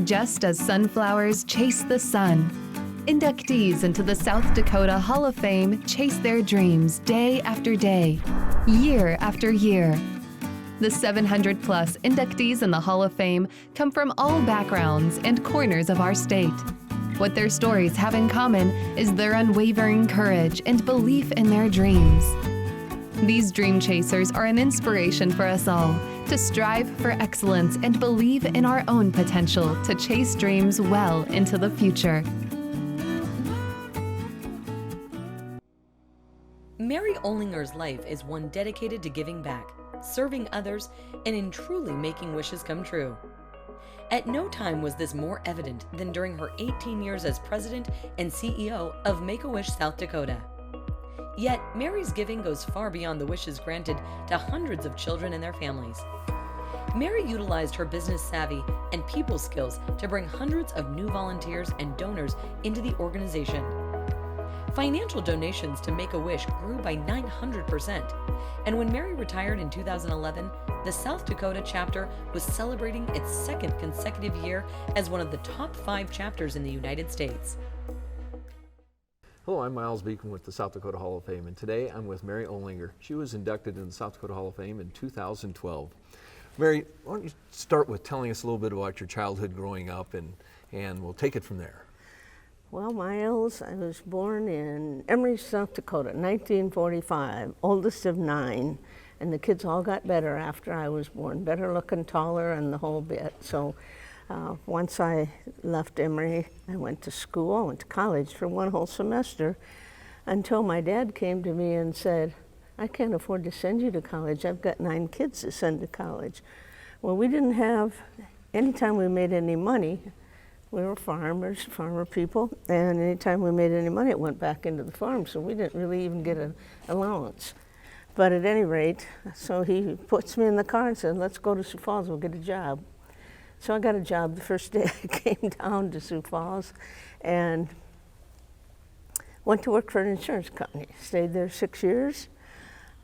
Just as sunflowers chase the sun, inductees into the South Dakota Hall of Fame chase their dreams day after day, year after year. The 700-plus inductees in the Hall of Fame come from all backgrounds and corners of our state. What their stories have in common is their unwavering courage and belief in their dreams. These dream chasers are an inspiration for us all to strive for excellence and believe in our own potential to chase dreams well into the future. Mary Olinger's life is one dedicated to giving back, serving others, and in truly making wishes come true. At no time was this more evident than during her 18 years as president and CEO of Make-A-Wish South Dakota. Yet, Mary's giving goes far beyond the wishes granted to hundreds of children and their families. Mary utilized her business savvy and people skills to bring hundreds of new volunteers and donors into the organization. Financial donations to Make-A-Wish grew by 900%, and when Mary retired in 2011, the South Dakota chapter was celebrating its second consecutive year as one of the top 5 chapters in the United States. Hello, I'm Miles Beacom with the South Dakota Hall of Fame, and today I'm with Mary Olinger. She was inducted in the South Dakota Hall of Fame in 2012. Mary, why don't you start with telling us a little bit about your childhood growing up, and we'll take it from there. Well, Miles, I was born in Emery, South Dakota, 1945, oldest of 9, and the kids all got better after I was born, better looking, taller, and the whole bit. So once I left Emery, I went to school, I went to college for one whole semester, until my dad came to me and said, I can't afford to send you to college. I've got 9 kids to send to college. Well, we didn't have, anytime we made any money, we were farmer people, and anytime we made any money, it went back into the farm, so we didn't really even get an allowance. But at any rate, so he puts me in the car and said, let's go to Sioux Falls, we'll get a job. So I got a job the first day I came down to Sioux Falls, and went to work for an insurance company. Stayed there 6 years.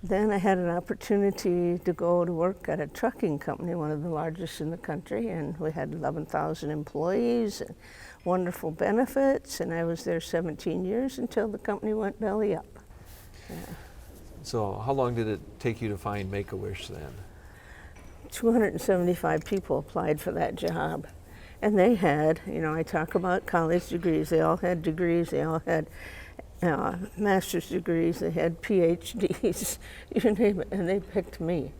Then I had an opportunity to go to work at a trucking company, one of the largest in the country, and we had 11,000 employees and wonderful benefits, and I was there 17 years until the company went belly up. Yeah. So how long did it take you to find Make-A-Wish then? 275 people applied for that job, and they had, I talk about college degrees, they all had degrees, they all had master's degrees, they had PhDs, you name it, and they picked me.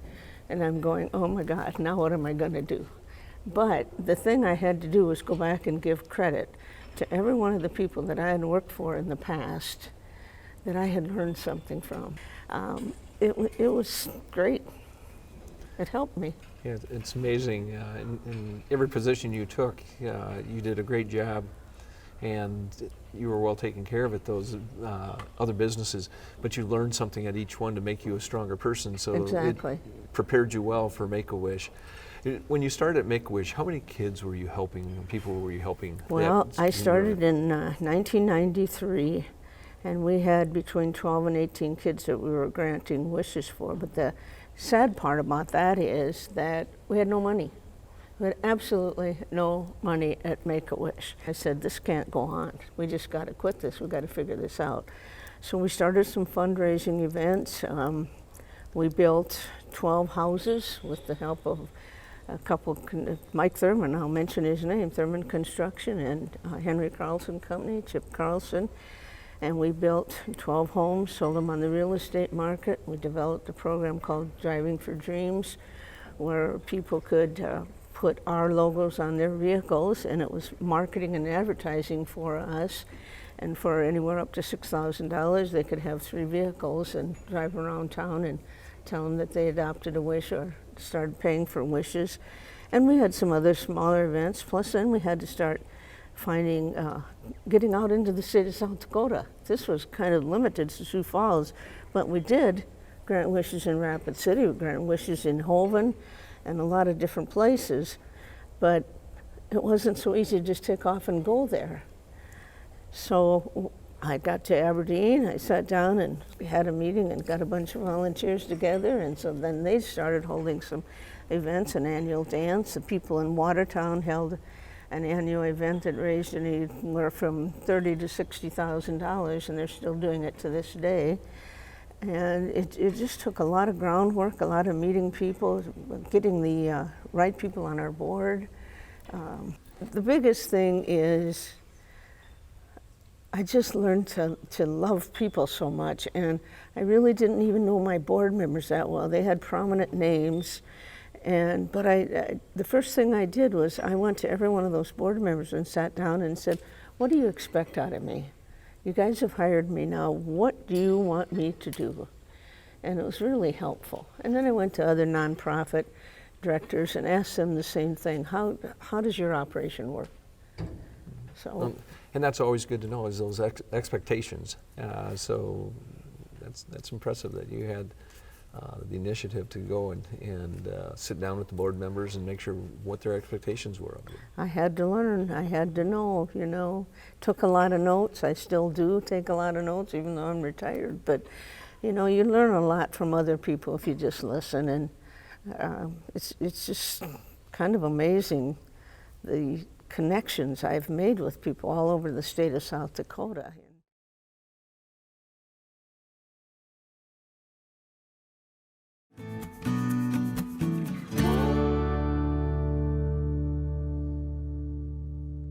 And I'm going, oh my God, now what am I going to do? But the thing I had to do was go back and give credit to every one of the people that I had worked for in the past that I had learned something from. It was great. It helped me. Yeah, it's amazing. In every position you took, you did a great job, and you were well taken care of at those other businesses, but you learned something at each one to make you a stronger person, so exactly. It prepared you well for Make-A-Wish. When you started at Make-A-Wish, how many kids were you helping, people were you helping? Well, I started in 1993, and we had between 12 and 18 kids that we were granting wishes for, but the sad part about that is that we had no money. We had absolutely no money at Make-A-Wish. I said, this can't go on. We just got to quit this. We've got to figure this out. So we started some fundraising events. We built 12 houses with the help of a couple, Mike Thurman, I'll mention his name, Thurman Construction, and Henry Carlson Company, Chip Carlson. And we built 12 homes, sold them on the real estate market. We developed a program called Driving for Dreams, where people could put our logos on their vehicles, and it was marketing and advertising for us. And for anywhere up to $6,000, they could have 3 vehicles and drive around town and tell them that they adopted a wish or started paying for wishes. And we had some other smaller events, plus then we had to start finding, getting out into the state of South Dakota. This was kind of limited to Sioux Falls, but we did grant wishes in Rapid City, we grant wishes in Hoven, and a lot of different places, but it wasn't so easy to just take off and go there. So I got to Aberdeen, I sat down and we had a meeting and got a bunch of volunteers together, and so then they started holding some events, an annual dance. The people in Watertown held an annual event that raised anywhere from $30,000 to $60,000, and they're still doing it to this day. And it just took a lot of groundwork, a lot of meeting people, getting the right people on our board. The biggest thing is I just learned to love people so much, and I really didn't even know my board members that well. They had prominent names, but the first thing I did was I went to every one of those board members and sat down and said, "What do you expect out of me? You guys have hired me now. What do you want me to do?" And it was really helpful. And then I went to other nonprofit directors and asked them the same thing. How does your operation work? So. And that's always good to know, is those expectations. So that's impressive that you had the initiative to go and sit down with the board members and make sure what their expectations were of you. I had to learn. I had to know, you know. Took a lot of notes. I still do take a lot of notes, even though I'm retired. But, you know, you learn a lot from other people if you just listen. And it's just kind of amazing, the connections I've made with people all over the state of South Dakota.